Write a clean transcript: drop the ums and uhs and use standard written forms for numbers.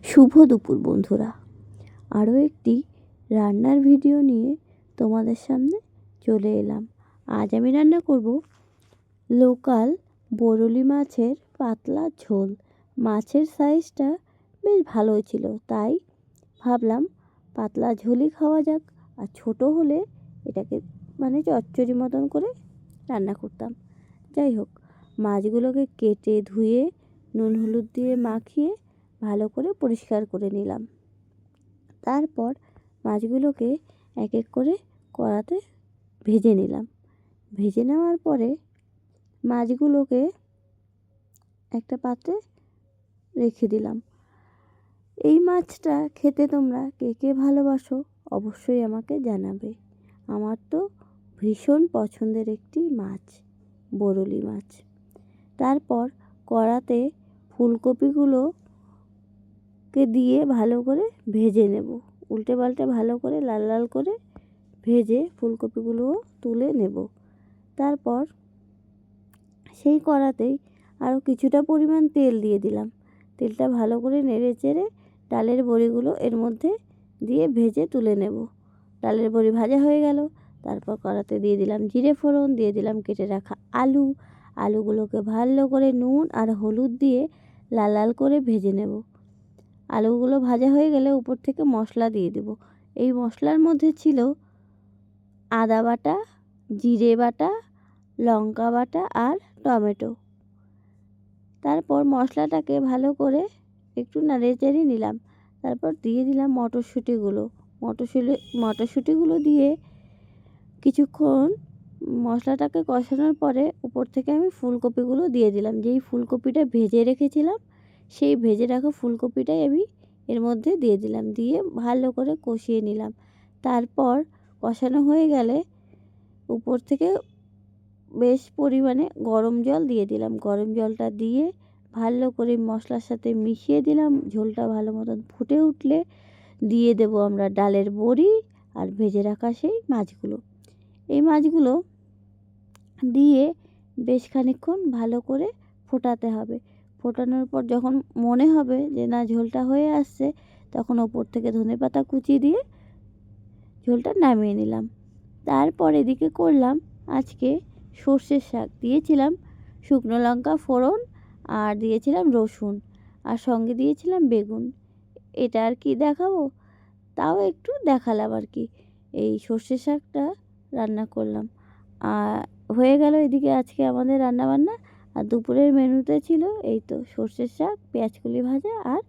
শুভ দুপুর বন্ধুরা, আরও একটি রান্নার ভিডিও নিয়ে তোমাদের সামনে চলে এলাম। আজ আমি রান্না করব লোকাল বরলি মাছের পাতলা ঝোল। মাছের সাইজটা বেশ ভালোই ছিল, তাই ভাবলাম পাতলা ঝোলই খাওয়া যাক। আর ছোট হলে এটাকে চচ্চড়ি মতন করে রান্না করতাম। যাই হোক, মাছগুলোকে কেটে ধুয়ে নুন হলুদ দিয়ে মাখিয়ে ভালো করে পরিষ্কার করে নিলাম। তারপর মাছগুলোকে এক এক করে কড়াতে ভেজে নিলাম। ভেজে নেওয়ার পরে মাছগুলোকে একটা পাত্রে রেখে দিলাম। এই মাছটা খেতে তোমরা কে কে ভালোবাসো অবশ্যই আমাকে জানাবে। আমার তো ভীষণ পছন্দের একটি মাছ বরলি মাছ। তারপর কড়াতে ফুলকপিগুলোকে দিয়ে ভালো করে ভেজে নেব। উল্টে পাল্টে ভালো করে লাল লাল করে ভেজে ফুলকপিগুলোও তুলে নেব। তারপর সেই কড়াতেই আরও কিছুটা পরিমাণ তেল দিয়ে দিলাম। তেলটা ভালো করে নেড়ে চেড়ে ডালের বড়িগুলো এর মধ্যে দিয়ে ভেজে তুলে নেব। ডালের বড়ি ভাজা হয়ে গেল। তারপর কড়াতে দিয়ে দিলাম জিরে ফোড়ন, দিয়ে দিলাম কেটে রাখা আলুগুলোকে ভালো করে নুন আর হলুদ দিয়ে লাল লাল করে ভেজে নেব। আলুগুলো ভাজা হয়ে গেলে উপর থেকে মশলা দিয়ে দেব। এই মশলার মধ্যে ছিল আদা বাটা, জিরে বাটা, লঙ্কা বাটা আর টমেটো। তারপর মশলাটাকে ভালো করে একটু নাড়িয়ে চাড়িয়ে নিলাম। তারপর দিয়ে দিলাম মটরশুঁটিগুলো দিয়ে কিছুক্ষণ মশলাটাকে কষানোর পরে উপর থেকে আমি ফুলকপিগুলো দিয়ে দিলাম। যেই ফুলকপিটা ভেজে রেখেছিলাম সেই ভেজে রাখা ফুলকপিটাই আমি এর মধ্যে দিয়ে দিলাম, দিয়ে ভালো করে কষিয়ে নিলাম। তারপর কষানো হয়ে গেলে উপর থেকে বেশ পরিমাণে গরম জল দিয়ে দিলাম। গরম জলটা দিয়ে ভালো করে মশলার সাথে মিশিয়ে দিলাম। ঝোলটা ভালো মতন ফুটে উঠলে দিয়ে দেব আমরা ডালের বড়ি আর ভেজে রাখা সেই মাছগুলো। এই মাছগুলো দিয়ে বেশ খানিকক্ষণ ভালো করে ফোটাতে হবে। ফোটানোর পর যখন মনে হবে যে না ঝোলটা হয়ে আসছে, তখন ওপর থেকে ধনেপাতা কুচি দিয়ে ঝোলটা নামিয়ে নিলাম। তারপর এদিকে করলাম আজকে সর্ষের শাক। দিয়েছিলাম শুকনো লঙ্কা ফোড়ন আর দিয়েছিলাম রসুন আর সঙ্গে দিয়েছিলাম বেগুন। এটা আর কি দেখাবো, তাও একটু দেখালাম আর কি। এই সর্ষের শাকটা রান্না করলাম আর হয়ে গেল এদিকে আজকে আমাদের রান্নাবান্না। আর দুপুরের মেনুতে ছিল এই তো সর্ষের শাক, পেঁয়াজকলি ভাজা আর